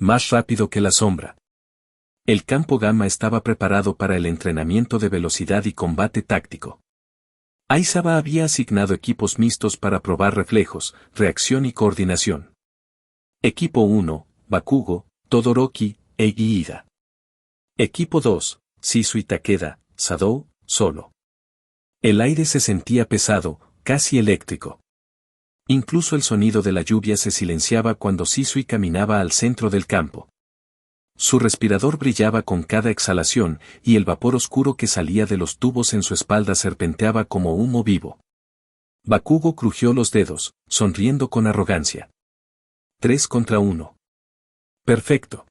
más rápido que la sombra. El campo Gamma estaba preparado para el entrenamiento de velocidad y combate táctico. Aizawa había asignado equipos mixtos para probar reflejos, reacción y coordinación. Equipo 1, Bakugo, Todoroki, e Iida. Equipo 2, Shisui Takeda, Sadou, solo. El aire se sentía pesado, casi eléctrico. Incluso el sonido de la lluvia se silenciaba cuando Shisui caminaba al centro del campo. Su respirador brillaba con cada exhalación y el vapor oscuro que salía de los tubos en su espalda serpenteaba como humo vivo. Bakugo crujió los dedos, sonriendo con arrogancia. 3 contra 1. Perfecto.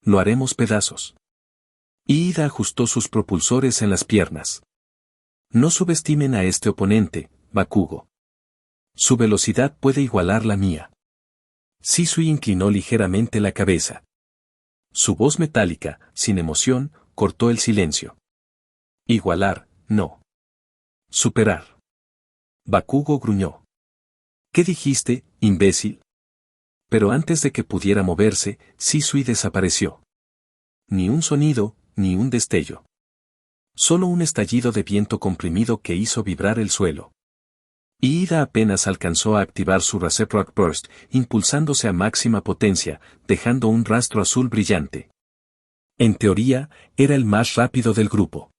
Lo haremos pedazos. Iida ajustó sus propulsores en las piernas. No subestimen a este oponente, Bakugo. Su velocidad puede igualar la mía. Shisui inclinó ligeramente la cabeza. Su voz metálica, sin emoción, cortó el silencio. Igualar, no. Superar. Bakugo gruñó. ¿Qué dijiste, imbécil? Pero antes de que pudiera moverse, Shisui desapareció. Ni un sonido, ni un destello. Solo un estallido de viento comprimido que hizo vibrar el suelo. Iida apenas alcanzó a activar su Reciproc Burst, impulsándose a máxima potencia, dejando un rastro azul brillante. En teoría, era el más rápido del grupo.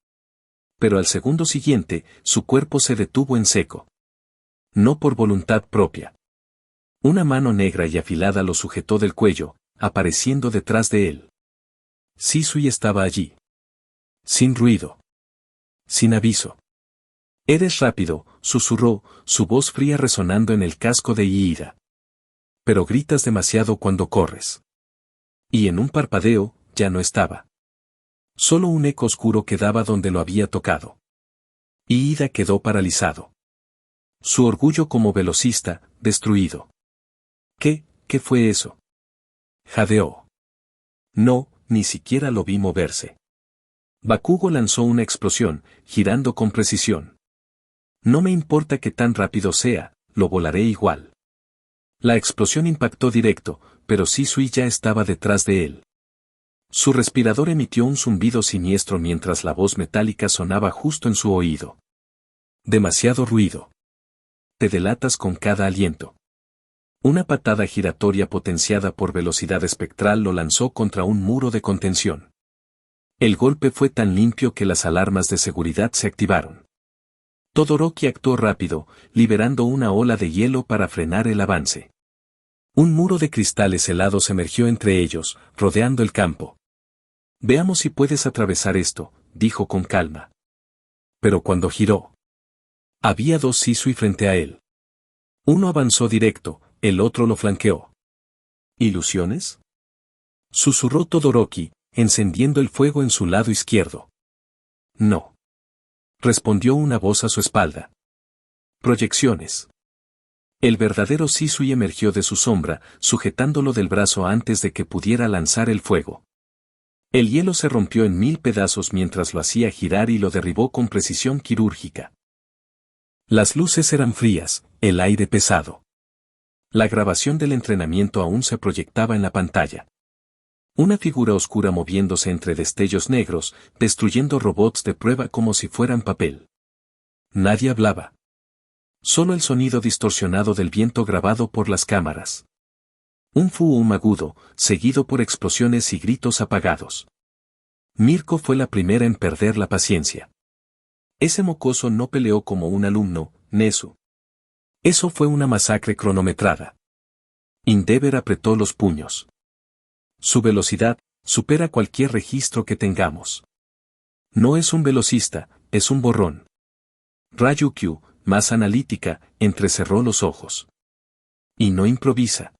Pero al segundo siguiente, su cuerpo se detuvo en seco. No por voluntad propia. Una mano negra y afilada lo sujetó del cuello, apareciendo detrás de él. Shisui estaba allí. Sin ruido. Sin aviso. «Eres rápido», susurró, su voz fría resonando en el casco de Iida. «Pero gritas demasiado cuando corres». Y en un parpadeo, ya no estaba. Solo un eco oscuro quedaba donde lo había tocado. Iida quedó paralizado. Su orgullo como velocista, destruido. ¿Qué fue eso? Jadeó. No, ni siquiera lo vi moverse. Bakugo lanzó una explosión, girando con precisión. No me importa que tan rápido sea, lo volaré igual. La explosión impactó directo, pero Shisui ya estaba detrás de él. Su respirador emitió un zumbido siniestro mientras la voz metálica sonaba justo en su oído. Demasiado ruido. Te delatas con cada aliento. Una patada giratoria potenciada por velocidad espectral lo lanzó contra un muro de contención. El golpe fue tan limpio que las alarmas de seguridad se activaron. Todoroki actuó rápido, liberando una ola de hielo para frenar el avance. Un muro de cristales helados emergió entre ellos, rodeando el campo. «Veamos si puedes atravesar esto», dijo con calma. Pero cuando giró, había 2 Shisui frente a él. Uno avanzó directo, el otro lo flanqueó. ¿Ilusiones?, susurró Todoroki, encendiendo el fuego en su lado izquierdo. «No», respondió una voz a su espalda. «Proyecciones». El verdadero Shisui emergió de su sombra, sujetándolo del brazo antes de que pudiera lanzar el fuego. El hielo se rompió en 1000 pedazos mientras lo hacía girar y lo derribó con precisión quirúrgica. Las luces eran frías, el aire pesado. La grabación del entrenamiento aún se proyectaba en la pantalla. Una figura oscura moviéndose entre destellos negros, destruyendo robots de prueba como si fueran papel. Nadie hablaba. Solo el sonido distorsionado del viento grabado por las cámaras. Un fuum agudo, seguido por explosiones y gritos apagados. Mirko fue la primera en perder la paciencia. Ese mocoso no peleó como un alumno, Nezu. Eso fue una masacre cronometrada. Endeavor apretó los puños. Su velocidad supera cualquier registro que tengamos. No es un velocista, es un borrón. Ryukyu, más analítica, entrecerró los ojos. Y no improvisa.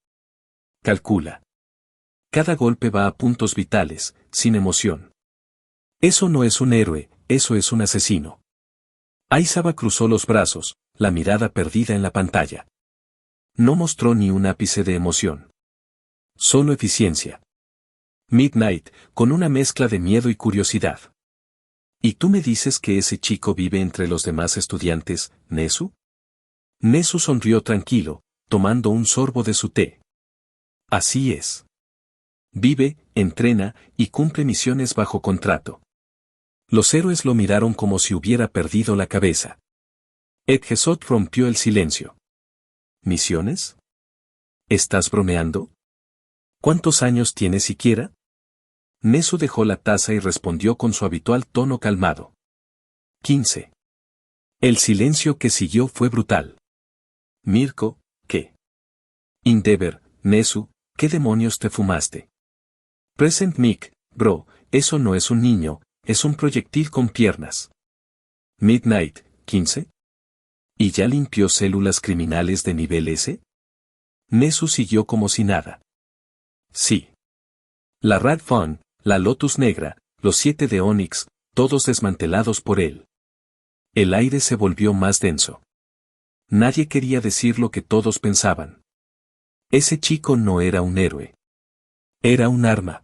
Calcula. Cada golpe va a puntos vitales, sin emoción. Eso no es un héroe, eso es un asesino. Aizawa cruzó los brazos, la mirada perdida en la pantalla. No mostró ni un ápice de emoción. Solo eficiencia. Midnight, con una mezcla de miedo y curiosidad. ¿Y tú me dices que ese chico vive entre los demás estudiantes, Nezu? Nezu sonrió tranquilo, tomando un sorbo de su té. Así es. Vive, entrena y cumple misiones bajo contrato. Los héroes lo miraron como si hubiera perdido la cabeza. Edgesot rompió el silencio. ¿Misiones? ¿Estás bromeando? ¿Cuántos años tiene siquiera? Nesu dejó la taza y respondió con su habitual tono calmado. 15. El silencio que siguió fue brutal. Mirko, ¿qué? Endeavor, Nesu, ¿qué demonios te fumaste? Present Mic, bro, eso no es un niño, es un proyectil con piernas. Midnight, 15. ¿Y ya limpió células criminales de nivel S? Nesu siguió como si nada. Sí. La Rat Fawn, la Lotus Negra, los 7 de Onyx, todos desmantelados por él. El aire se volvió más denso. Nadie quería decir lo que todos pensaban. Ese chico no era un héroe. Era un arma.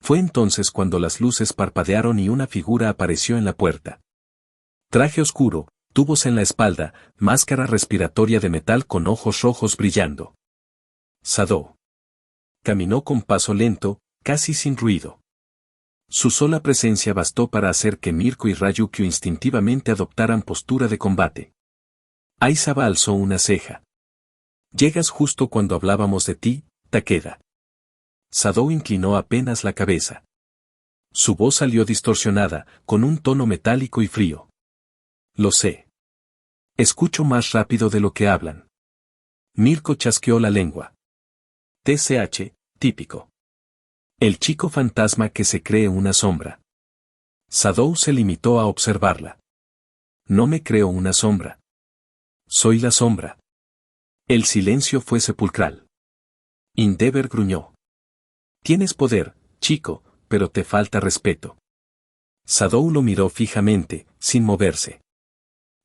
Fue entonces cuando las luces parpadearon y una figura apareció en la puerta. Traje oscuro, tubos en la espalda, máscara respiratoria de metal con ojos rojos brillando. Sadou. Caminó con paso lento, casi sin ruido. Su sola presencia bastó para hacer que Mirko y Ryukyu instintivamente adoptaran postura de combate. Aizawa alzó una ceja. Llegas justo cuando hablábamos de ti, Takeda. Sadou inclinó apenas la cabeza. Su voz salió distorsionada, con un tono metálico y frío. Lo sé. Escucho más rápido de lo que hablan. Mirko chasqueó la lengua. TCH, típico. El chico fantasma que se cree una sombra. Sadou se limitó a observarla. No me creo una sombra. Soy la sombra. El silencio fue sepulcral. Endeavor gruñó. Tienes poder, chico, pero te falta respeto. Sadou lo miró fijamente, sin moverse.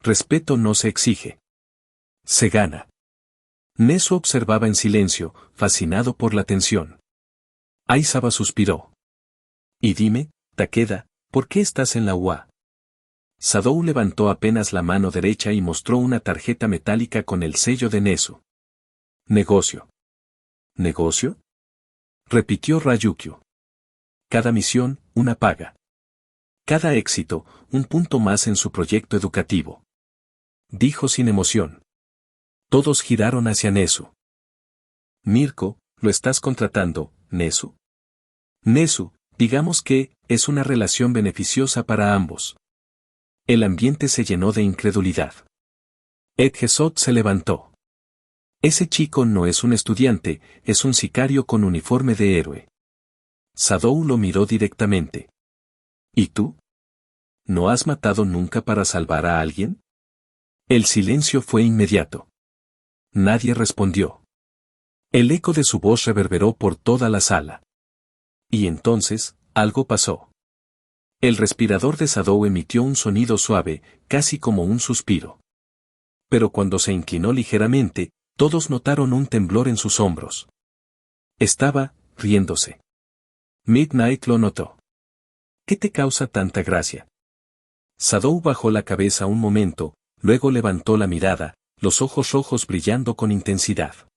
Respeto no se exige. Se gana. Nesu observaba en silencio, fascinado por la tensión. Aizawa suspiró. Y dime, Takeda, ¿por qué estás en la UA? Sadou levantó apenas la mano derecha y mostró una tarjeta metálica con el sello de Nesu. Negocio. ¿Negocio? Repitió Ryukyu. Cada misión, una paga. Cada éxito, un punto más en su proyecto educativo. Dijo sin emoción. Todos giraron hacia Nesu. Mirko, ¿lo estás contratando, Nesu? Nesu, digamos que, es una relación beneficiosa para ambos. El ambiente se llenó de incredulidad. Edgesot se levantó. Ese chico no es un estudiante, es un sicario con uniforme de héroe. Sadou lo miró directamente. ¿Y tú? ¿No has matado nunca para salvar a alguien? El silencio fue inmediato. Nadie respondió. El eco de su voz reverberó por toda la sala. Y entonces, algo pasó. El respirador de Sadou emitió un sonido suave, casi como un suspiro. Pero cuando se inclinó ligeramente, todos notaron un temblor en sus hombros. Estaba, riéndose. Midnight lo notó. ¿Qué te causa tanta gracia? Sadou bajó la cabeza un momento, luego levantó la mirada, los ojos rojos brillando con intensidad.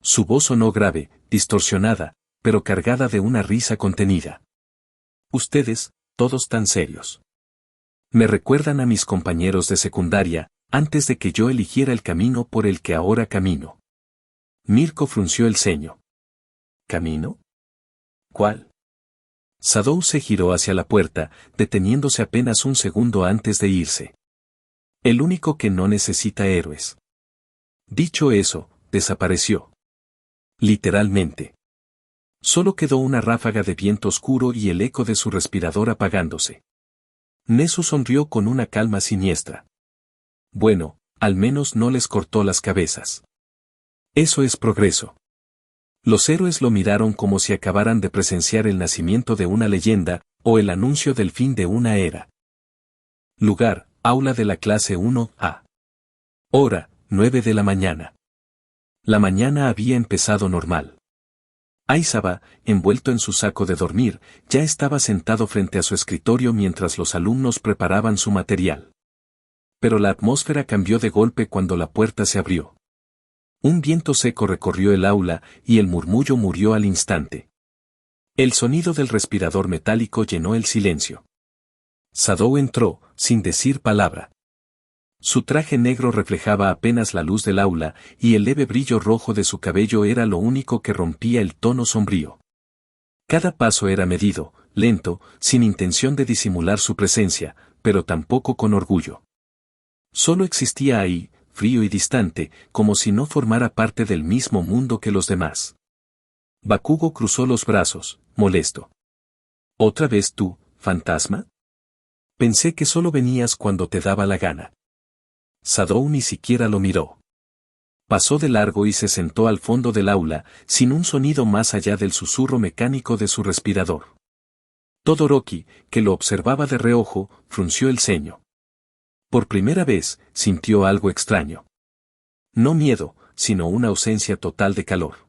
Su voz sonó grave, distorsionada, pero cargada de una risa contenida. Ustedes, todos tan serios. Me recuerdan a mis compañeros de secundaria, antes de que yo eligiera el camino por el que ahora camino. Mirko frunció el ceño. ¿Camino? ¿Cuál? Sadou se giró hacia la puerta, deteniéndose apenas un segundo antes de irse. El único que no necesita héroes. Dicho eso, desapareció. Literalmente. Solo quedó una ráfaga de viento oscuro y el eco de su respirador apagándose. Nesu sonrió con una calma siniestra. Bueno, al menos no les cortó las cabezas. Eso es progreso. Los héroes lo miraron como si acabaran de presenciar el nacimiento de una leyenda, o el anuncio del fin de una era. Lugar, aula de la clase 1A. Hora, 9 de la mañana. La mañana había empezado normal. Aizawa, envuelto en su saco de dormir, ya estaba sentado frente a su escritorio mientras los alumnos preparaban su material. Pero la atmósfera cambió de golpe cuando la puerta se abrió. Un viento seco recorrió el aula y el murmullo murió al instante. El sonido del respirador metálico llenó el silencio. Sadou entró, sin decir palabra. Su traje negro reflejaba apenas la luz del aula, y el leve brillo rojo de su cabello era lo único que rompía el tono sombrío. Cada paso era medido, lento, sin intención de disimular su presencia, pero tampoco con orgullo. Solo existía ahí, frío y distante, como si no formara parte del mismo mundo que los demás. Bakugo cruzó los brazos, molesto. ¿Otra vez tú, fantasma? Pensé que solo venías cuando te daba la gana. Sadou ni siquiera lo miró. Pasó de largo y se sentó al fondo del aula, sin un sonido más allá del susurro mecánico de su respirador. Todoroki, que lo observaba de reojo, frunció el ceño. Por primera vez, sintió algo extraño. No miedo, sino una ausencia total de calor.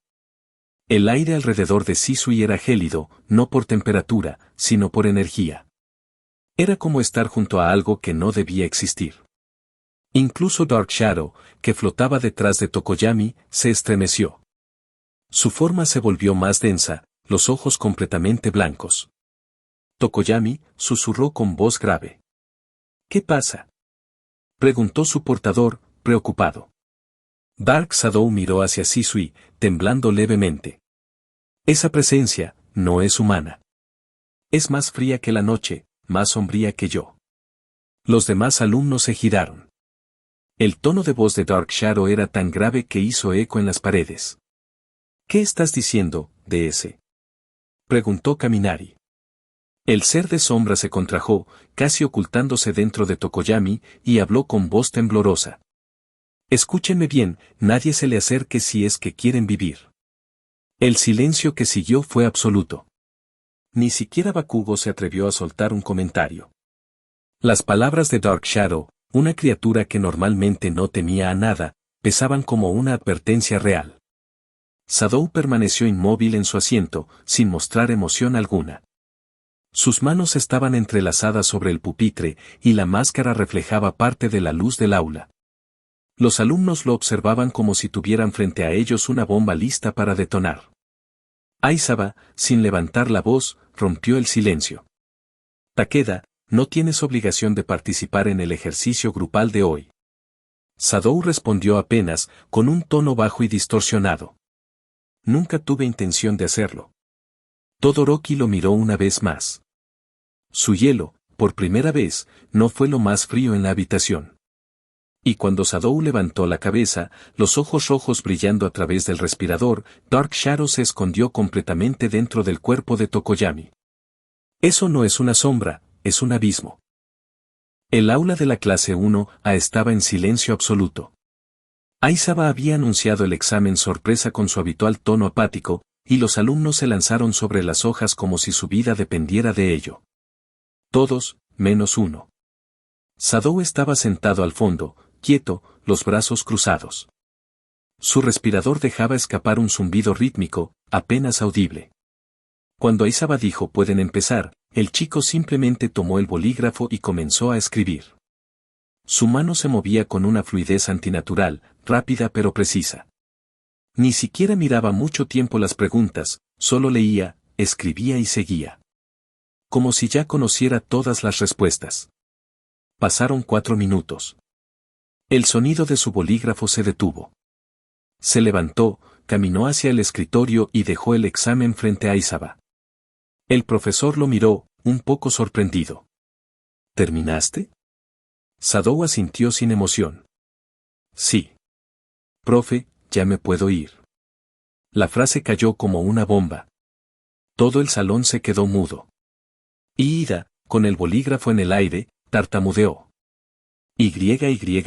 El aire alrededor de Shisui era gélido, no por temperatura, sino por energía. Era como estar junto a algo que no debía existir. Incluso Dark Shadow, que flotaba detrás de Tokoyami, se estremeció. Su forma se volvió más densa, los ojos completamente blancos. Tokoyami susurró con voz grave. ¿Qué pasa?, preguntó su portador, preocupado. Dark Shadow miró hacia Shisui, temblando levemente. Esa presencia no es humana. Es más fría que la noche, más sombría que yo. Los demás alumnos se giraron. El tono de voz de Dark Shadow era tan grave que hizo eco en las paredes. ¿Qué estás diciendo, DS?, preguntó Kaminari. El ser de sombra se contrajo, casi ocultándose dentro de Tokoyami, y habló con voz temblorosa. Escúchenme bien, nadie se le acerque si es que quieren vivir. El silencio que siguió fue absoluto. Ni siquiera Bakugo se atrevió a soltar un comentario. Las palabras de Dark Shadow, una criatura que normalmente no temía a nada, pesaban como una advertencia real. Sadou permaneció inmóvil en su asiento, sin mostrar emoción alguna. Sus manos estaban entrelazadas sobre el pupitre, y la máscara reflejaba parte de la luz del aula. Los alumnos lo observaban como si tuvieran frente a ellos una bomba lista para detonar. Aizawa, sin levantar la voz, rompió el silencio. Takeda, no tienes obligación de participar en el ejercicio grupal de hoy. Sadou respondió apenas, con un tono bajo y distorsionado. Nunca tuve intención de hacerlo. Todoroki lo miró una vez más. Su hielo, por primera vez, no fue lo más frío en la habitación. Y cuando Sadou levantó la cabeza, los ojos rojos brillando a través del respirador, Dark Shadow se escondió completamente dentro del cuerpo de Tokoyami. Eso no es una sombra, es un abismo. El aula de la clase 1A estaba en silencio absoluto. Aizawa había anunciado el examen sorpresa con su habitual tono apático, y los alumnos se lanzaron sobre las hojas como si su vida dependiera de ello. Todos, menos uno. Sadou estaba sentado al fondo, quieto, los brazos cruzados. Su respirador dejaba escapar un zumbido rítmico, apenas audible. Cuando Aizawa dijo pueden empezar, el chico simplemente tomó el bolígrafo y comenzó a escribir. Su mano se movía con una fluidez antinatural, rápida pero precisa. Ni siquiera miraba mucho tiempo las preguntas, solo leía, escribía y seguía. Como si ya conociera todas las respuestas. Pasaron 4 minutos. El sonido de su bolígrafo se detuvo. Se levantó, caminó hacia el escritorio y dejó el examen frente a Aizawa. El profesor lo miró, un poco sorprendido. ¿Terminaste? Sadou asintió sin emoción. Sí. Profe, ya me puedo ir. La frase cayó como una bomba. Todo el salón se quedó mudo. Y Ida, con el bolígrafo en el aire, tartamudeó. ¿Y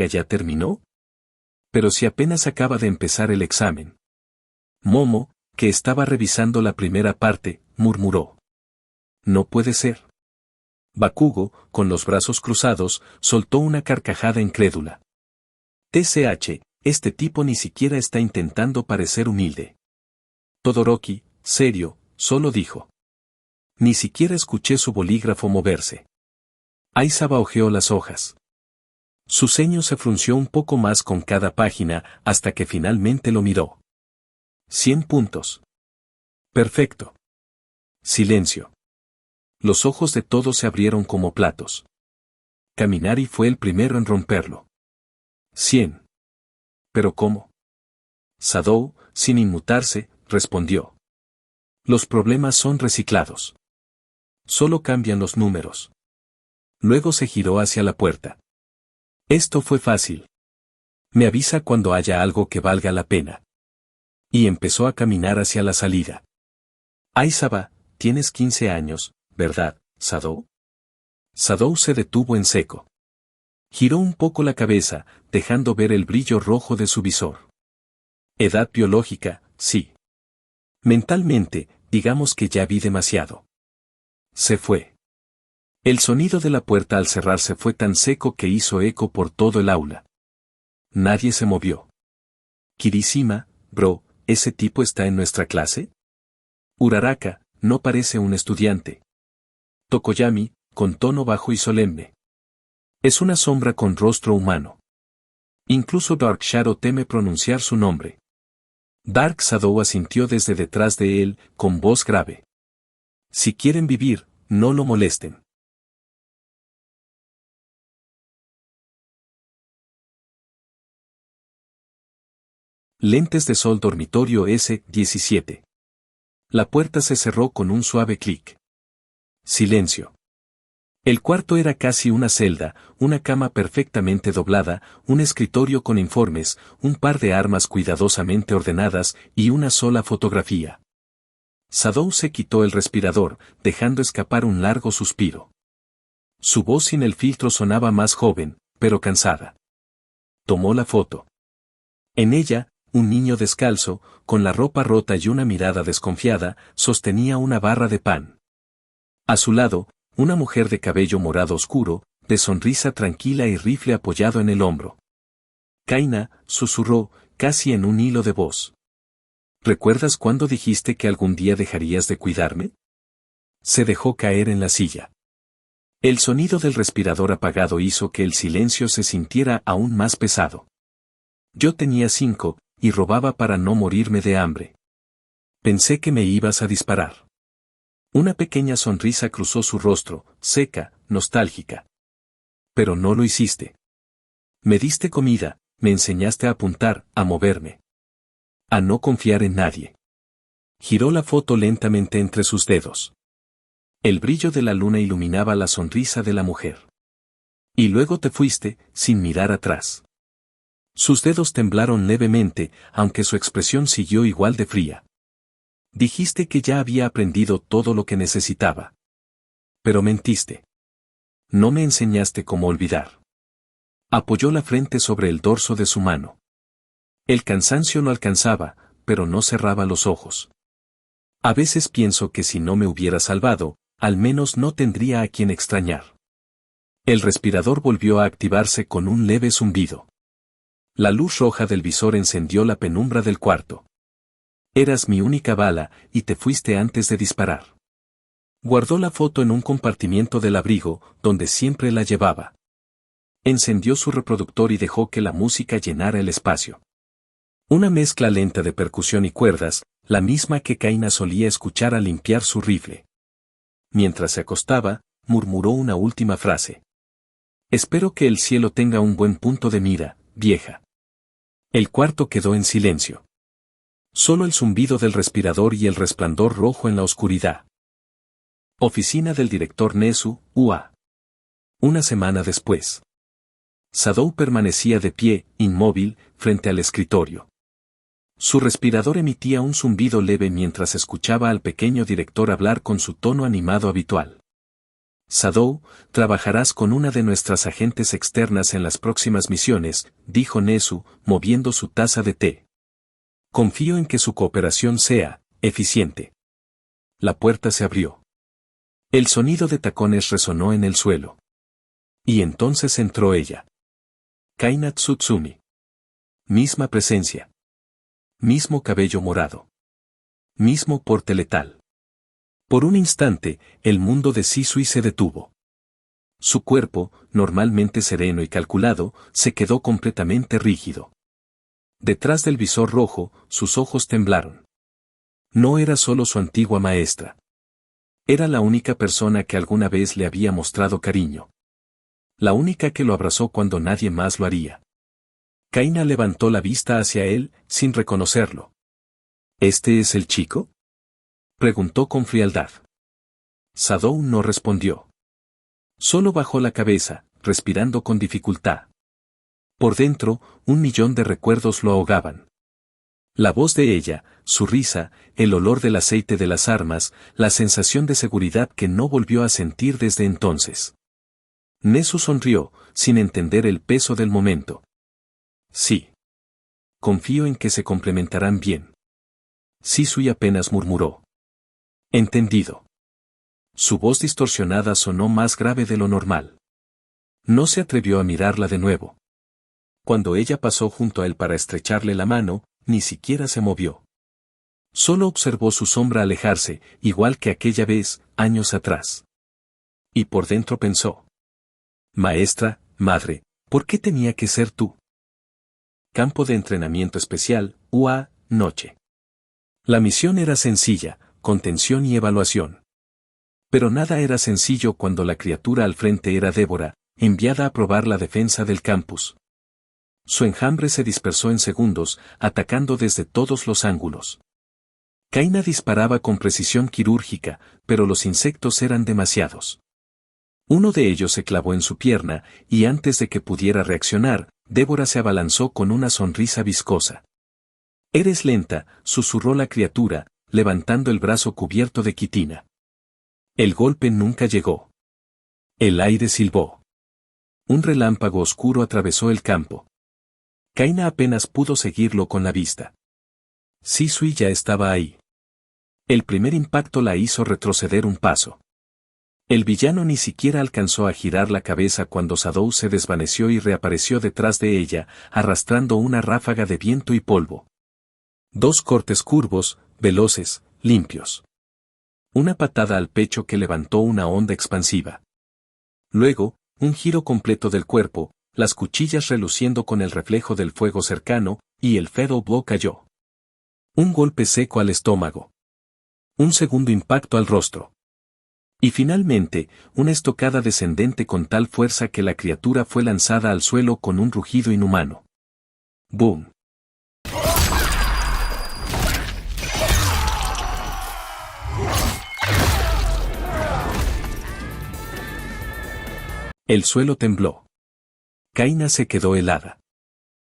ya terminó? Pero si apenas acaba de empezar el examen. Momo, que estaba revisando la primera parte, murmuró. No puede ser. Bakugo, con los brazos cruzados, soltó una carcajada incrédula. TCH, este tipo ni siquiera está intentando parecer humilde. Todoroki, serio, solo dijo. Ni siquiera escuché su bolígrafo moverse. Aizawa hojeó las hojas. Su ceño se frunció un poco más con cada página, hasta que finalmente lo miró. 100 puntos. Perfecto. Silencio. Los ojos de todos se abrieron como platos. Kaminari fue el primero en romperlo. 100. ¿Pero cómo? Sadou, sin inmutarse, respondió. Los problemas son reciclados. Solo cambian los números. Luego se giró hacia la puerta. Esto fue fácil. Me avisa cuando haya algo que valga la pena. Y empezó a caminar hacia la salida. Aisaba, tienes 15 años, ¿verdad, Sadou? Sadou se detuvo en seco. Giró un poco la cabeza, dejando ver el brillo rojo de su visor. Edad biológica, sí. Mentalmente, digamos que ya vi demasiado. Se fue. El sonido de la puerta al cerrarse fue tan seco que hizo eco por todo el aula. Nadie se movió. Kirishima, bro, ¿ese tipo está en nuestra clase? Uraraka, no parece un estudiante. Tokoyami, con tono bajo y solemne. Es una sombra con rostro humano. Incluso Dark Shadow teme pronunciar su nombre. Dark Shadow asintió desde detrás de él, con voz grave. Si quieren vivir, no lo molesten. Lentes de sol dormitorio S-17. La puerta se cerró con un suave clic. Silencio. El cuarto era casi una celda, una cama perfectamente doblada, un escritorio con informes, un par de armas cuidadosamente ordenadas y una sola fotografía. Sadou se quitó el respirador, dejando escapar un largo suspiro. Su voz sin el filtro sonaba más joven, pero cansada. Tomó la foto. En ella, un niño descalzo, con la ropa rota y una mirada desconfiada, sostenía una barra de pan. A su lado, una mujer de cabello morado oscuro, de sonrisa tranquila y rifle apoyado en el hombro. Kaina, susurró, casi en un hilo de voz. ¿Recuerdas cuando dijiste que algún día dejarías de cuidarme? Se dejó caer en la silla. El sonido del respirador apagado hizo que el silencio se sintiera aún más pesado. Yo tenía 5, y robaba para no morirme de hambre. Pensé que me ibas a disparar. Una pequeña sonrisa cruzó su rostro, seca, nostálgica. Pero no lo hiciste. Me diste comida, me enseñaste a apuntar, a moverme. A no confiar en nadie. Giró la foto lentamente entre sus dedos. El brillo de la luna iluminaba la sonrisa de la mujer. Y luego te fuiste, sin mirar atrás. Sus dedos temblaron levemente, aunque su expresión siguió igual de fría. Dijiste que ya había aprendido todo lo que necesitaba. Pero mentiste. No me enseñaste cómo olvidar. Apoyó la frente sobre el dorso de su mano. El cansancio lo alcanzaba, pero no cerraba los ojos. A veces pienso que si no me hubiera salvado, al menos no tendría a quien extrañar. El respirador volvió a activarse con un leve zumbido. La luz roja del visor encendió la penumbra del cuarto. Eras mi única bala, y te fuiste antes de disparar. Guardó la foto en un compartimiento del abrigo, donde siempre la llevaba. Encendió su reproductor y dejó que la música llenara el espacio. Una mezcla lenta de percusión y cuerdas, la misma que Kaina solía escuchar al limpiar su rifle. Mientras se acostaba, murmuró una última frase. Espero que el cielo tenga un buen punto de mira, vieja. El cuarto quedó en silencio. Solo el zumbido del respirador y el resplandor rojo en la oscuridad. Oficina del director Nezu, UA. Una semana después. Sadou permanecía de pie, inmóvil, frente al escritorio. Su respirador emitía un zumbido leve mientras escuchaba al pequeño director hablar con su tono animado habitual. Sadou, trabajarás con una de nuestras agentes externas en las próximas misiones, dijo Nezu, moviendo su taza de té. Confío en que su cooperación sea eficiente. La puerta se abrió. El sonido de tacones resonó en el suelo. Y entonces entró ella. Kaina Tsutsumi. Misma presencia. Mismo cabello morado. Mismo porte letal. Por un instante, el mundo de Shisui se detuvo. Su cuerpo, normalmente sereno y calculado, se quedó completamente rígido. Detrás del visor rojo, sus ojos temblaron. No era solo su antigua maestra. Era la única persona que alguna vez le había mostrado cariño. La única que lo abrazó cuando nadie más lo haría. Kaina levantó la vista hacia él, sin reconocerlo. ¿Este es el chico?, preguntó con frialdad. Sadou no respondió. Solo bajó la cabeza, respirando con dificultad. Por dentro, 1.000.000 de recuerdos lo ahogaban. La voz de ella, su risa, el olor del aceite de las armas, la sensación de seguridad que no volvió a sentir desde entonces. Nezu sonrió, sin entender el peso del momento. Sí. Confío en que se complementarán bien. Shisui apenas murmuró. Entendido. Su voz distorsionada sonó más grave de lo normal. No se atrevió a mirarla de nuevo. Cuando ella pasó junto a él para estrecharle la mano, ni siquiera se movió. Solo observó su sombra alejarse, igual que aquella vez, años atrás. Y por dentro pensó. Maestra, madre, ¿por qué tenía que ser tú? Campo de entrenamiento especial, UA, noche. La misión era sencilla, contención y evaluación. Pero nada era sencillo cuando la criatura al frente era Débora, enviada a probar la defensa del campus. Su enjambre se dispersó en segundos, atacando desde todos los ángulos. Kaina disparaba con precisión quirúrgica, pero los insectos eran demasiados. Uno de ellos se clavó en su pierna, y antes de que pudiera reaccionar, Débora se abalanzó con una sonrisa viscosa. «Eres lenta», susurró la criatura, levantando el brazo cubierto de quitina. El golpe nunca llegó. El aire silbó. Un relámpago oscuro atravesó el campo. Kaina apenas pudo seguirlo con la vista. Shisui ya estaba ahí. El primer impacto la hizo retroceder un paso. El villano ni siquiera alcanzó a girar la cabeza cuando Sadou se desvaneció y reapareció detrás de ella, arrastrando una ráfaga de viento y polvo. 2 cortes curvos, veloces, limpios. Una patada al pecho que levantó una onda expansiva. Luego, un giro completo del cuerpo, las cuchillas reluciendo con el reflejo del fuego cercano, y el Fatal Blow cayó. Un golpe seco al estómago. Un segundo impacto al rostro. Y finalmente, una estocada descendente con tal fuerza que la criatura fue lanzada al suelo con un rugido inhumano. ¡Boom! El suelo tembló. Kaina se quedó helada.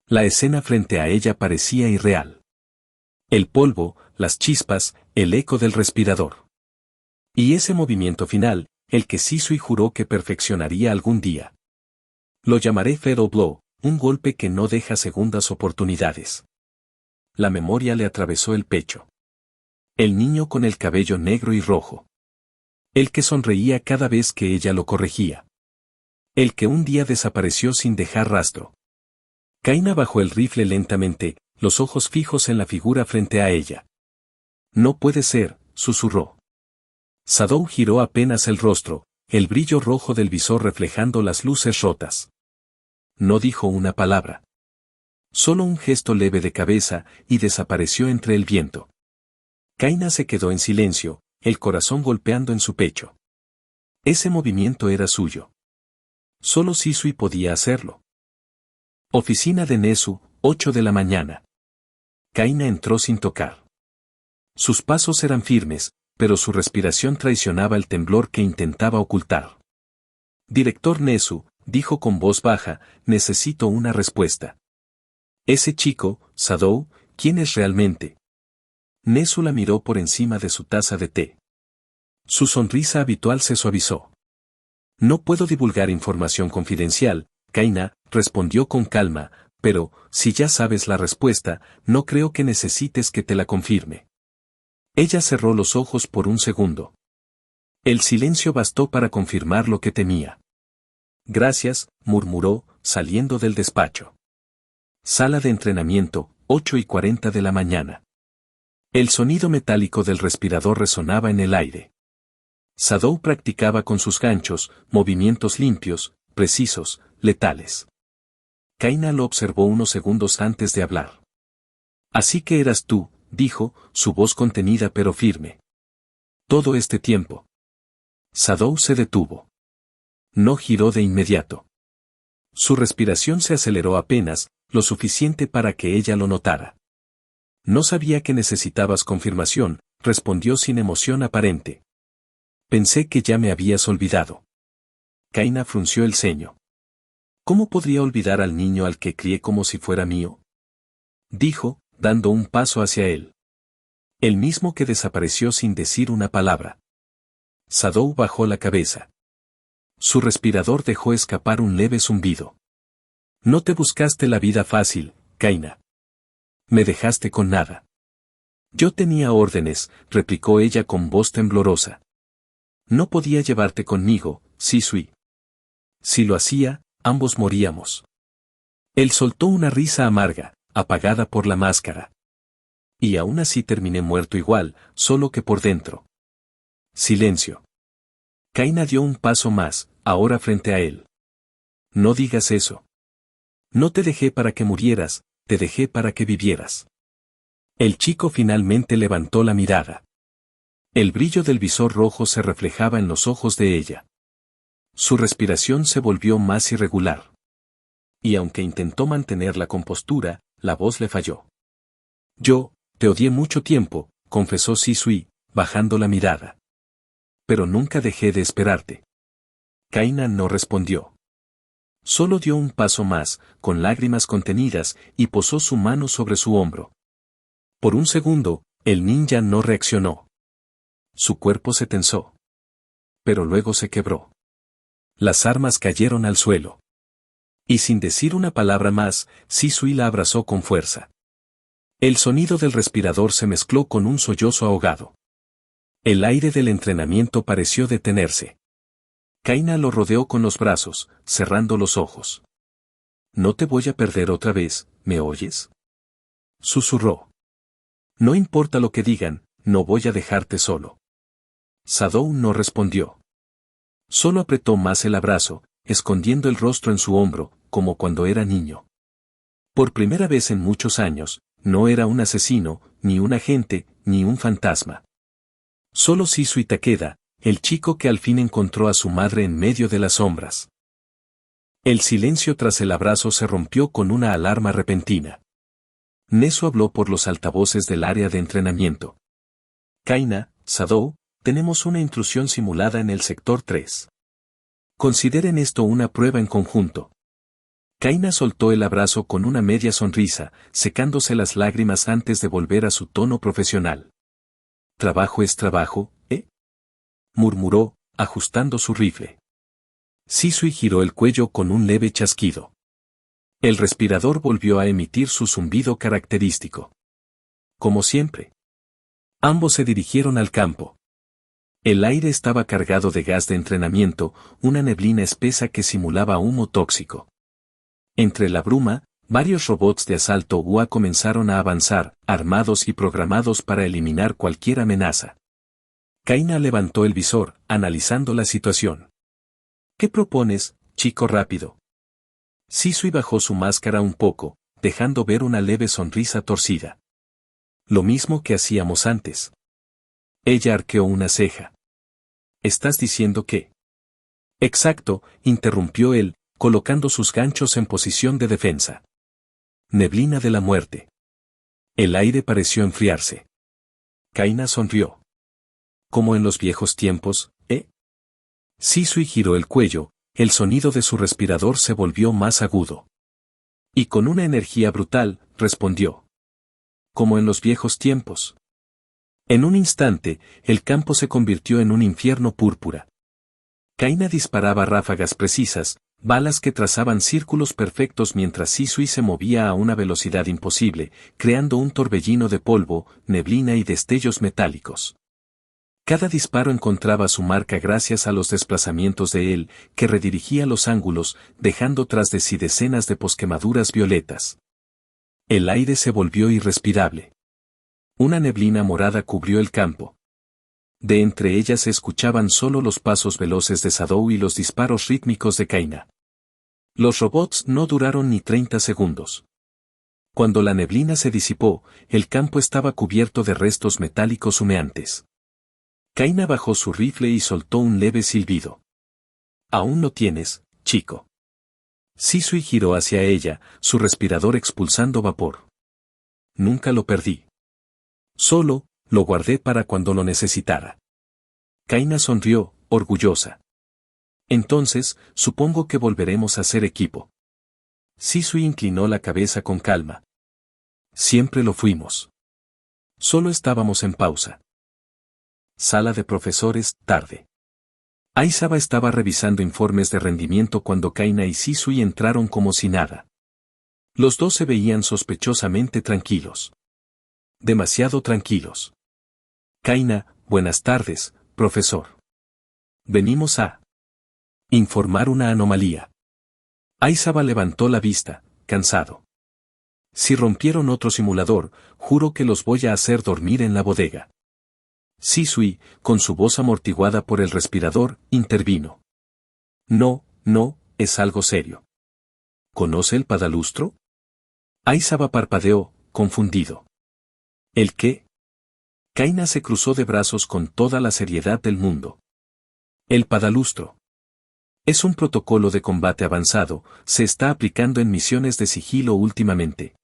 La escena frente a ella parecía irreal. El polvo, las chispas, el eco del respirador. Y ese movimiento final, el que Shisui juró que perfeccionaría algún día. Lo llamaré Fatal Blow, un golpe que no deja segundas oportunidades. La memoria le atravesó el pecho. El niño con el cabello negro y rojo. El que sonreía cada vez que ella lo corregía. El que un día desapareció sin dejar rastro. Kaina bajó el rifle lentamente, los ojos fijos en la figura frente a ella. No puede ser, susurró. Sadou giró apenas el rostro, el brillo rojo del visor reflejando las luces rotas. No dijo una palabra. Solo un gesto leve de cabeza, y desapareció entre el viento. Kaina se quedó en silencio, el corazón golpeando en su pecho. Ese movimiento era suyo. Solo Shisui podía hacerlo. Oficina de Nezu, 8 de la mañana. Kaina entró sin tocar. Sus pasos eran firmes, pero su respiración traicionaba el temblor que intentaba ocultar. Director Nezu, dijo con voz baja, necesito una respuesta. Ese chico, Sadou, ¿quién es realmente? Nezu la miró por encima de su taza de té. Su sonrisa habitual se suavizó. No puedo divulgar información confidencial, Kaina, respondió con calma, pero, si ya sabes la respuesta, no creo que necesites que te la confirme. Ella cerró los ojos por un segundo. El silencio bastó para confirmar lo que temía. Gracias, murmuró, saliendo del despacho. Sala de entrenamiento, 8:40 de la mañana. El sonido metálico del respirador resonaba en el aire. Sadou practicaba con sus ganchos, movimientos limpios, precisos, letales. Kaina lo observó unos segundos antes de hablar. Así que eras tú, dijo, su voz contenida pero firme. Todo este tiempo. Sadou se detuvo. No giró de inmediato. Su respiración se aceleró apenas, lo suficiente para que ella lo notara. No sabía que necesitabas confirmación, respondió sin emoción aparente. Pensé que ya me habías olvidado. Kaina frunció el ceño. ¿Cómo podría olvidar al niño al que crié como si fuera mío? Dijo, dando un paso hacia él. El mismo que desapareció sin decir una palabra. Sadou bajó la cabeza. Su respirador dejó escapar un leve zumbido. No te buscaste la vida fácil, Kaina. Me dejaste con nada. Yo tenía órdenes, replicó ella con voz temblorosa. No podía llevarte conmigo, Sisui. Si lo hacía, ambos moríamos. Él soltó una risa amarga, apagada por la máscara. Y aún así terminé muerto igual, solo que por dentro. Silencio. Kaina dio un paso más, ahora frente a él. No digas eso. No te dejé para que murieras, te dejé para que vivieras. El chico finalmente levantó la mirada. El brillo del visor rojo se reflejaba en los ojos de ella. Su respiración se volvió más irregular. Y aunque intentó mantener la compostura, la voz le falló. Yo, te odié mucho tiempo, confesó Sisui, bajando la mirada. Pero nunca dejé de esperarte. Kaina no respondió. Solo dio un paso más, con lágrimas contenidas, y posó su mano sobre su hombro. Por un segundo, el ninja no reaccionó. Su cuerpo se tensó. Pero luego se quebró. Las armas cayeron al suelo. Y sin decir una palabra más, Sisui la abrazó con fuerza. El sonido del respirador se mezcló con un sollozo ahogado. El aire del entrenamiento pareció detenerse. Kaina lo rodeó con los brazos, cerrando los ojos. No te voy a perder otra vez, ¿me oyes? Susurró. No importa lo que digan, no voy a dejarte solo. Sadou no respondió. Solo apretó más el abrazo, escondiendo el rostro en su hombro, como cuando era niño. Por primera vez en muchos años, no era un asesino, ni un agente, ni un fantasma. Solo Sisui Takeda, el chico que al fin encontró a su madre en medio de las sombras. El silencio tras el abrazo se rompió con una alarma repentina. Neso habló por los altavoces del área de entrenamiento. Kaina, Sadou, tenemos una intrusión simulada en el sector 3. Consideren esto una prueba en conjunto. Kaina soltó el abrazo con una media sonrisa, secándose las lágrimas antes de volver a su tono profesional. Trabajo es trabajo, ¿eh? Murmuró, ajustando su rifle. Sisui giró el cuello con un leve chasquido. El respirador volvió a emitir su zumbido característico. Como siempre. Ambos se dirigieron al campo. El aire estaba cargado de gas de entrenamiento, una neblina espesa que simulaba humo tóxico. Entre la bruma, varios robots de asalto UA comenzaron a avanzar, armados y programados para eliminar cualquier amenaza. Kaina levantó el visor, analizando la situación. ¿Qué propones, chico rápido? Sisui bajó su máscara un poco, dejando ver una leve sonrisa torcida. Lo mismo que hacíamos antes. Ella arqueó una ceja. ¿Estás diciendo qué? Exacto, interrumpió él, colocando sus ganchos en posición de defensa. Neblina de la muerte. El aire pareció enfriarse. Kaina sonrió. Como en los viejos tiempos, ¿eh? Sisui giró el cuello, el sonido de su respirador se volvió más agudo. Y con una energía brutal, respondió. Como en los viejos tiempos. En un instante, el campo se convirtió en un infierno púrpura. Kaina disparaba ráfagas precisas, balas que trazaban círculos perfectos mientras Sisui se movía a una velocidad imposible, creando un torbellino de polvo, neblina y destellos metálicos. Cada disparo encontraba su marca gracias a los desplazamientos de él, que redirigía los ángulos, dejando tras de sí decenas de posquemaduras violetas. El aire se volvió irrespirable. Una neblina morada cubrió el campo. De entre ellas se escuchaban solo los pasos veloces de Sadou y los disparos rítmicos de Kaina. Los robots no duraron ni 30 segundos. Cuando la neblina se disipó, el campo estaba cubierto de restos metálicos humeantes. Kaina bajó su rifle y soltó un leve silbido. Aún lo tienes, chico. Shisui giró hacia ella, su respirador expulsando vapor. Nunca lo perdí. Solo, lo guardé para cuando lo necesitara. Kaina sonrió, orgullosa. Entonces, supongo que volveremos a ser equipo. Shisui inclinó la cabeza con calma. Siempre lo fuimos. Solo estábamos en pausa. Sala de profesores, tarde. Aizawa estaba revisando informes de rendimiento cuando Kaina y Shisui entraron como si nada. Los dos se veían sospechosamente tranquilos. Demasiado tranquilos. Kaina, buenas tardes, profesor. Venimos a informar una anomalía. Aizawa levantó la vista, cansado. Si rompieron otro simulador, juro que los voy a hacer dormir en la bodega. Shisui, con su voz amortiguada por el respirador, intervino. No, es algo serio. ¿Conoce el padalustro? Aizawa parpadeó, confundido. ¿El qué? Kaina se cruzó de brazos con toda la seriedad del mundo. El padalustro. Es un protocolo de combate avanzado, se está aplicando en misiones de sigilo últimamente.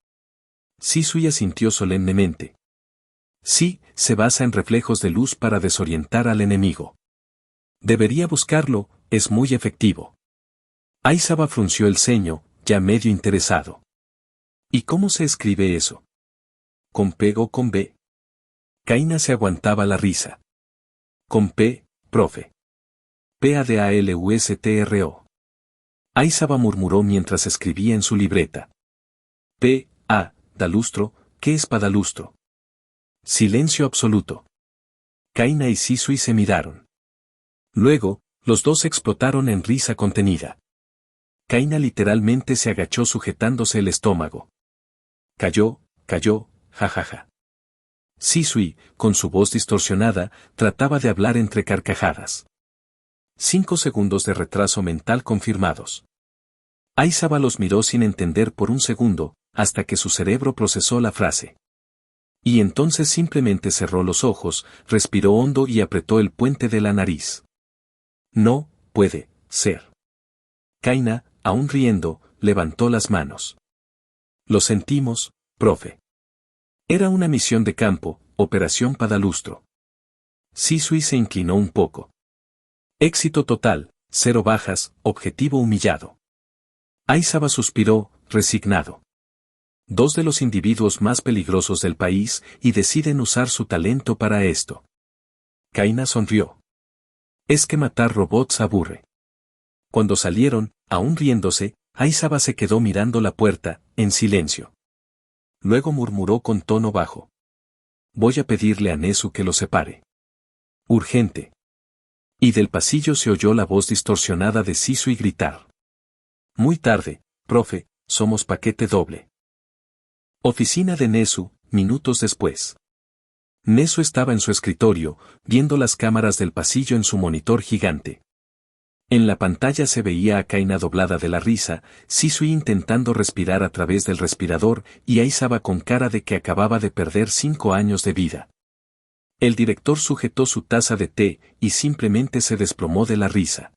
Shisui asintió solemnemente. Sí, se basa en reflejos de luz para desorientar al enemigo. Debería buscarlo, es muy efectivo. Aizawa frunció el ceño, ya medio interesado. ¿Y cómo se escribe eso? ¿Con P o con B? Kaina se aguantaba la risa. Con P, profe. Padalustro. Aizawa murmuró mientras escribía en su libreta. Dalustro, ¿qué es padalustro? Silencio absoluto. Kaina y Shisui se miraron. Luego, los dos explotaron en risa contenida. Kaina literalmente se agachó sujetándose el estómago. Cayó, jajaja. Shisui, con su voz distorsionada, trataba de hablar entre carcajadas. 5 segundos de retraso mental confirmados. Aizawa los miró sin entender por un segundo, hasta que su cerebro procesó la frase. Y entonces simplemente cerró los ojos, respiró hondo y apretó el puente de la nariz. No, puede ser. Kaina, aún riendo, levantó las manos. Lo sentimos, profe. Era una misión de campo, Operación Padalustro. Shisui se inclinó un poco. Éxito total, 0 bajas, objetivo humillado. Aizawa suspiró, resignado. 2 de los individuos más peligrosos del país y deciden usar su talento para esto. Kaina sonrió. Es que matar robots aburre. Cuando salieron, aún riéndose, Aizawa se quedó mirando la puerta, en silencio. Luego murmuró con tono bajo. Voy a pedirle a Nezu que los separe. Urgente. Y del pasillo se oyó la voz distorsionada de Shisui gritar. Muy tarde, profe, somos paquete doble. Oficina de Nezu, minutos después. Nezu estaba en su escritorio, viendo las cámaras del pasillo en su monitor gigante. En la pantalla se veía a Kaina doblada de la risa, Shisui intentando respirar a través del respirador y Aizawa con cara de que acababa de perder 5 años de vida. El director sujetó su taza de té y simplemente se desplomó de la risa.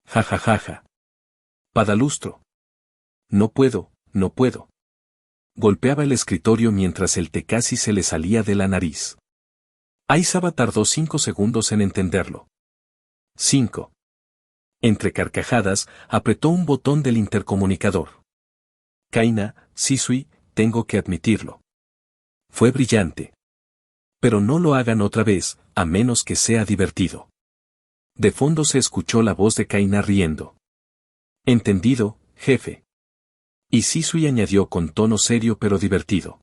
Jajajaja. Padalustro. No puedo. Golpeaba el escritorio mientras el té casi se le salía de la nariz. Aizawa tardó 5 segundos en entenderlo. 5. Entre carcajadas, apretó un botón del intercomunicador. Kaina, Shisui, tengo que admitirlo. Fue brillante. Pero no lo hagan otra vez, a menos que sea divertido. De fondo se escuchó la voz de Kaina riendo. Entendido, jefe. Y Shisui añadió con tono serio pero divertido.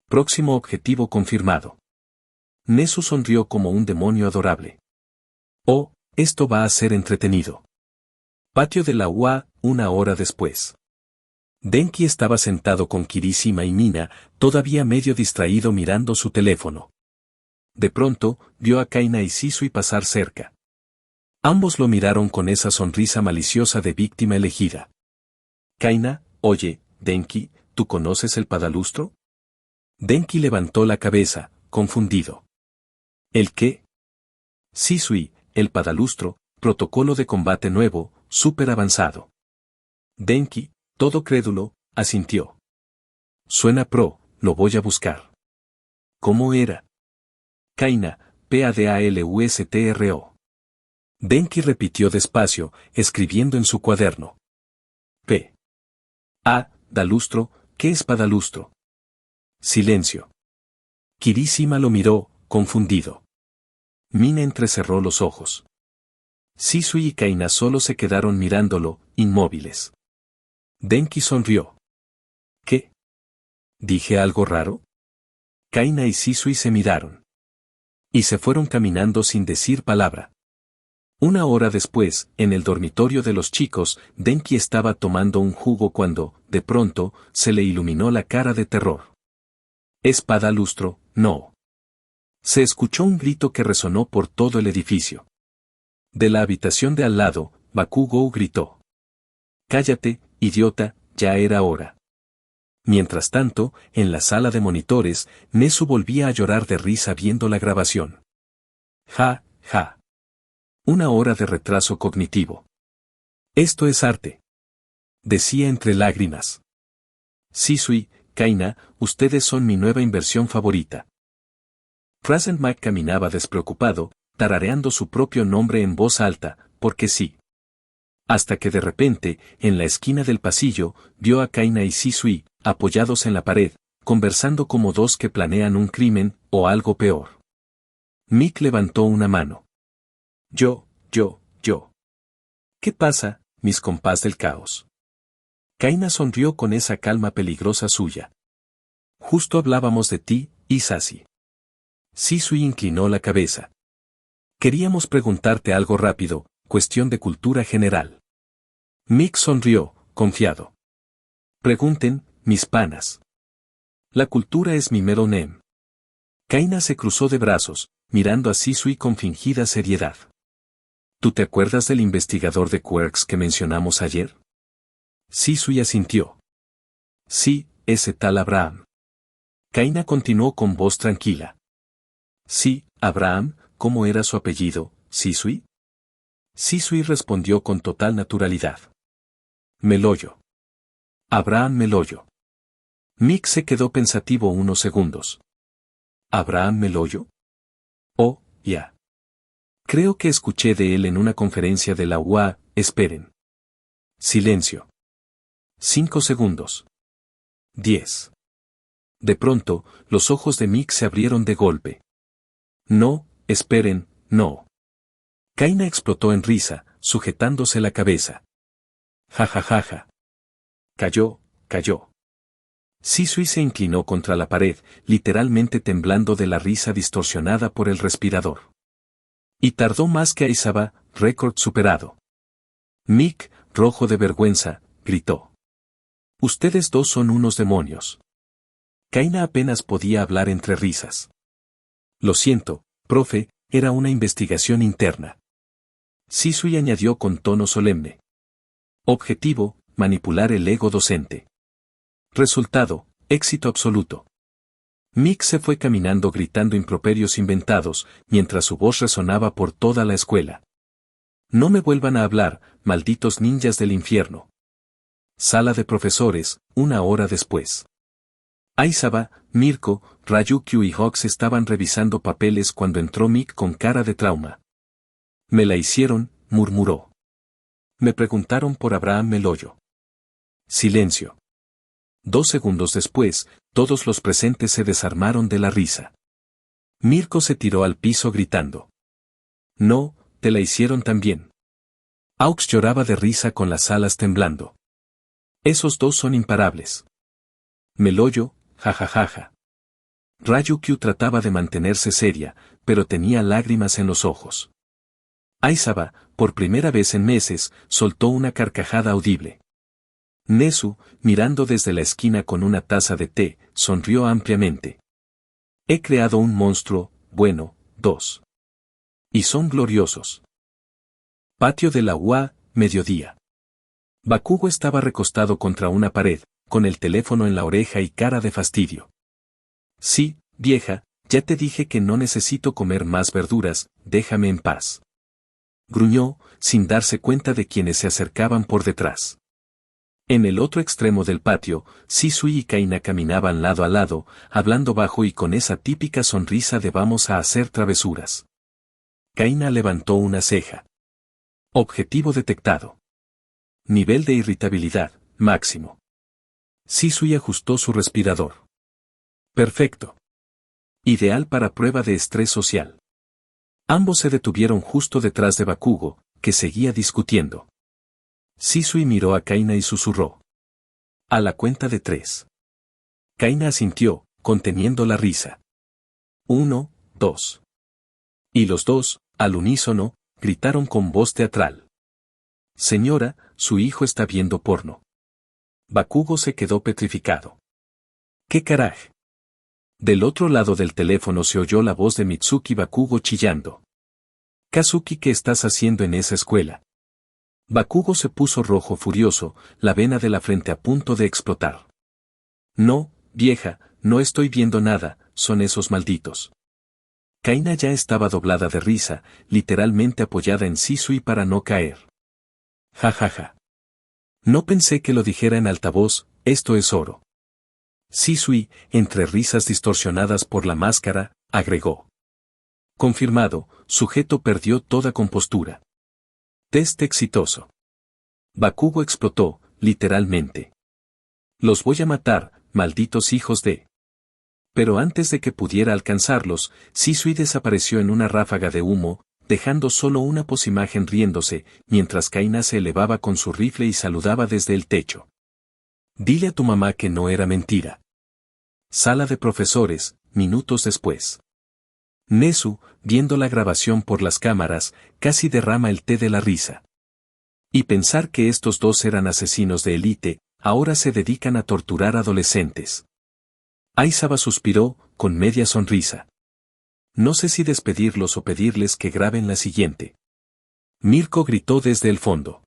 Próximo objetivo confirmado. Nezu sonrió como un demonio adorable. Oh, esto va a ser entretenido. Patio de la UA, 1 hora después. Denki estaba sentado con Kirishima y Mina, todavía medio distraído mirando su teléfono. De pronto, vio a Kaina y Shisui pasar cerca. Ambos lo miraron con esa sonrisa maliciosa de víctima elegida. Kaina, oye, Denki, ¿tú conoces el padalustro? Denki levantó la cabeza, confundido. ¿El qué? Shisui, el padalustro, protocolo de combate nuevo, súper avanzado. Denki, todo crédulo, asintió. Suena pro, lo voy a buscar. ¿Cómo era? Kaina, PADALUSTRO. Denki repitió despacio, escribiendo en su cuaderno. P. A. Dalustro, ¿qué es padalustro? Silencio. Kirishima lo miró, confundido. Mina entrecerró los ojos. Shisui y Kaina solo se quedaron mirándolo, inmóviles. Denki sonrió. ¿Qué? ¿Dije algo raro? Kaina y Shisui se miraron. Y se fueron caminando sin decir palabra. Una hora después, en el dormitorio de los chicos, Denki estaba tomando un jugo cuando, de pronto, se le iluminó la cara de terror. Espada lustro, no. Se escuchó un grito que resonó por todo el edificio. De la habitación de al lado, Bakugou gritó. Cállate, idiota, ya era hora. Mientras tanto, en la sala de monitores, Nezu volvía a llorar de risa viendo la grabación. Ja, ja. Una hora de retraso cognitivo. Esto es arte. Decía entre lágrimas. Shisui, Kaina, ustedes son mi nueva inversión favorita. Present Mike caminaba despreocupado, tarareando su propio nombre en voz alta, porque sí. Hasta que de repente, en la esquina del pasillo, vio a Kaina y Shisui, apoyados en la pared, conversando como dos que planean un crimen, o algo peor. Mick levantó una mano. Yo. ¿Qué pasa, mis compás del caos? Kaina sonrió con esa calma peligrosa suya. Justo hablábamos de ti, Isashi. Shisui inclinó la cabeza. Queríamos preguntarte algo rápido, cuestión de cultura general. Mick sonrió, confiado. Pregunten, mis panas. La cultura es mi mero nem. Kaina se cruzó de brazos, mirando a Shisui con fingida seriedad. ¿Tú te acuerdas del investigador de Quirks que mencionamos ayer? Shisui asintió. Sí, ese tal Abraham. Kaina continuó con voz tranquila. Sí, Abraham, ¿cómo era su apellido, Shisui? Shisui respondió con total naturalidad. Meloyo. Abraham Meloyo. Mick se quedó pensativo unos segundos. ¿Abraham Meloyo? Oh, ya. Creo que escuché de él en una conferencia de la UA, esperen. Silencio. 5 segundos. 10. De pronto, los ojos de Mick se abrieron de golpe. No, esperen, no. Kaina explotó en risa, sujetándose la cabeza. Ja ja ja ja. Cayó. Shisui se inclinó contra la pared, literalmente temblando de la risa distorsionada por el respirador. Y tardó más que Aizawa, récord superado. Mick, rojo de vergüenza, gritó. Ustedes dos son unos demonios. Kaina apenas podía hablar entre risas. Lo siento, profe, era una investigación interna. Shisui añadió con tono solemne. Objetivo, manipular el ego docente. Resultado, éxito absoluto. Mick se fue caminando gritando improperios inventados, mientras su voz resonaba por toda la escuela. No me vuelvan a hablar, malditos ninjas del infierno. Sala de profesores, 1 hora después. Aizawa, Mirko, Ryukyu y Hawks estaban revisando papeles cuando entró Mick con cara de trauma. Me la hicieron, murmuró. Me preguntaron por Abraham Meloyo. Silencio. 2 segundos después, todos los presentes se desarmaron de la risa. Mirko se tiró al piso gritando. No, te la hicieron también. Hawks lloraba de risa con las alas temblando. Esos dos son imparables. Meloyo, jajajaja. Ryukyu trataba de mantenerse seria, pero tenía lágrimas en los ojos. Aizawa, por primera vez en meses, soltó una carcajada audible. Nezu, mirando desde la esquina con una taza de té, sonrió ampliamente. He creado un monstruo, bueno, 2. Y son gloriosos. Patio de la UA, mediodía. Bakugo estaba recostado contra una pared, con el teléfono en la oreja y cara de fastidio. Sí, vieja, ya te dije que no necesito comer más verduras, déjame en paz. Gruñó, sin darse cuenta de quienes se acercaban por detrás. En el otro extremo del patio, Shisui y Kaina caminaban lado a lado, hablando bajo y con esa típica sonrisa de vamos a hacer travesuras. Kaina levantó una ceja. Objetivo detectado. Nivel de irritabilidad, máximo. Shisui ajustó su respirador. Perfecto. Ideal para prueba de estrés social. Ambos se detuvieron justo detrás de Bakugo, que seguía discutiendo. Shisui miró a Kaina y susurró. A la cuenta de 3. Kaina asintió, conteniendo la risa. 1, 2. Y los dos, al unísono, gritaron con voz teatral. Señora, su hijo está viendo porno. Bakugo se quedó petrificado. ¿Qué carajo? Del otro lado del teléfono se oyó la voz de Mitsuki Bakugo chillando. Kazuki, ¿qué estás haciendo en esa escuela? Bakugo se puso rojo furioso, la vena de la frente a punto de explotar. No, vieja, no estoy viendo nada, son esos malditos. Kaina ya estaba doblada de risa, literalmente apoyada en Shisui para no caer. Ja ja ja. No pensé que lo dijera en altavoz, esto es oro. Shisui, entre risas distorsionadas por la máscara, agregó. Confirmado, sujeto perdió toda compostura. Test exitoso. Bakugo explotó, literalmente. Los voy a matar, malditos hijos de... Pero antes de que pudiera alcanzarlos, Shisui desapareció en una ráfaga de humo, dejando solo una posimagen riéndose, mientras Kaina se elevaba con su rifle y saludaba desde el techo. Dile a tu mamá que no era mentira. Sala de profesores, minutos después. Nezu, viendo la grabación por las cámaras, casi derrama el té de la risa. Y pensar que estos dos eran asesinos de élite, ahora se dedican a torturar adolescentes. Aizawa suspiró, con media sonrisa. No sé si despedirlos o pedirles que graben la siguiente. Mirko gritó desde el fondo.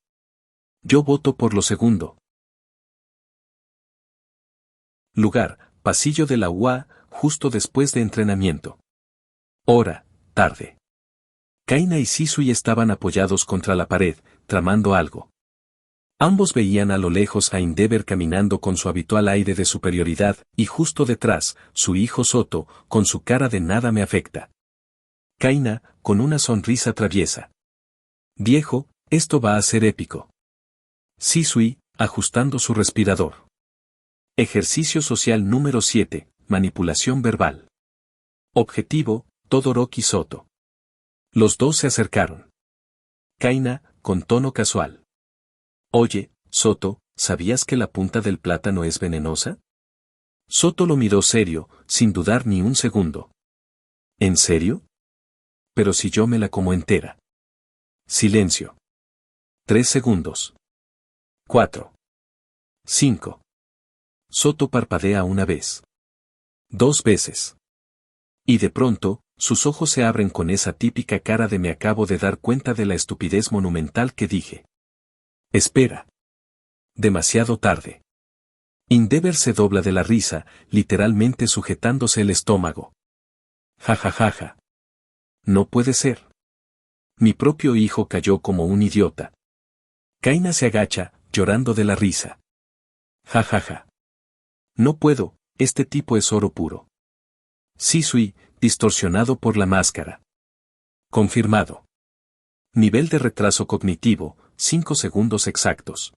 Yo voto por lo segundo. Lugar, pasillo de la UA, justo después de entrenamiento. Hora, tarde. Kaina y Shisui estaban apoyados contra la pared, tramando algo. Ambos veían a lo lejos a Endeavor caminando con su habitual aire de superioridad, y justo detrás, su hijo Soto, con su cara de nada me afecta. Kaina, con una sonrisa traviesa. Viejo, esto va a ser épico. Shisui, ajustando su respirador. Ejercicio social número 7, manipulación verbal. Objetivo, Todoroki Soto. Los dos se acercaron. Kaina, con tono casual. Oye, Soto, ¿sabías que la punta del plátano es venenosa? Soto lo miró serio, sin dudar ni un segundo. ¿En serio? Pero si yo me la como entera. Silencio. 3 segundos. 4. 5. Soto parpadea una vez. 2 veces. Y de pronto, sus ojos se abren con esa típica cara de me acabo de dar cuenta de la estupidez monumental que dije. Espera. Demasiado tarde. Endeavor se dobla de la risa, literalmente sujetándose el estómago. Ja ja ja ja. No puede ser. Mi propio hijo cayó como un idiota. Kaina se agacha, llorando de la risa. Ja ja ja. No puedo, este tipo es oro puro. Shisui, distorsionado por la máscara. Confirmado. Nivel de retraso cognitivo, 5 segundos exactos.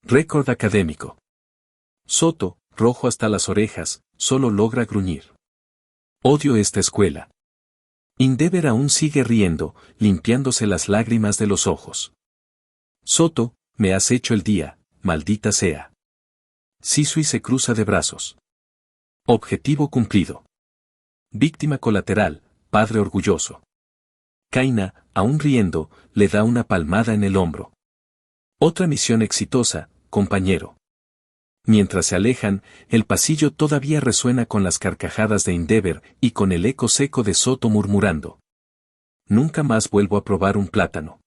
Récord académico. Soto, rojo hasta las orejas, solo logra gruñir. Odio esta escuela. Endeavor aún sigue riendo, limpiándose las lágrimas de los ojos. Soto, me has hecho el día, maldita sea. Shisui se cruza de brazos. Objetivo cumplido. Víctima colateral, padre orgulloso. Kaina, aún riendo, le da una palmada en el hombro. Otra misión exitosa, compañero. Mientras se alejan, el pasillo todavía resuena con las carcajadas de Endeavor y con el eco seco de Soto murmurando. Nunca más vuelvo a probar un plátano.